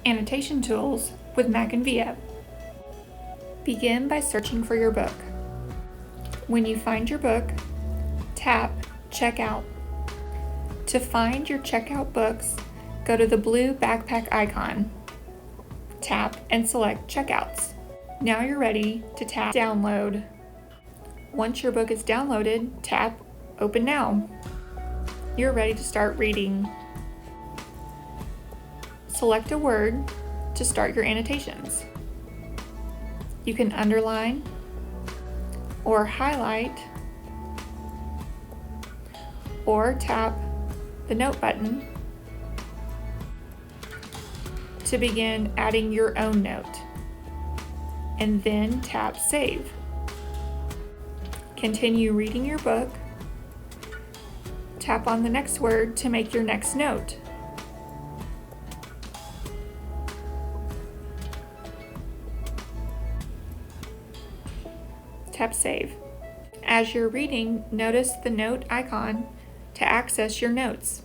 Annotation tools with MackinVIA. Begin by searching for your book. When you find your book, tap Checkout. To find your checkout books, go to the blue backpack icon. Tap and select Checkouts. Now you're ready to tap Download. Once your book is downloaded, tap Open Now. You're ready to start reading. Select a word to start your annotations. You can underline or highlight or tap the note button to begin adding your own note, and then tap Save. Continue reading your book. Tap on the next word to make your next note. Tap Save. As you're reading, notice the note icon to access your notes.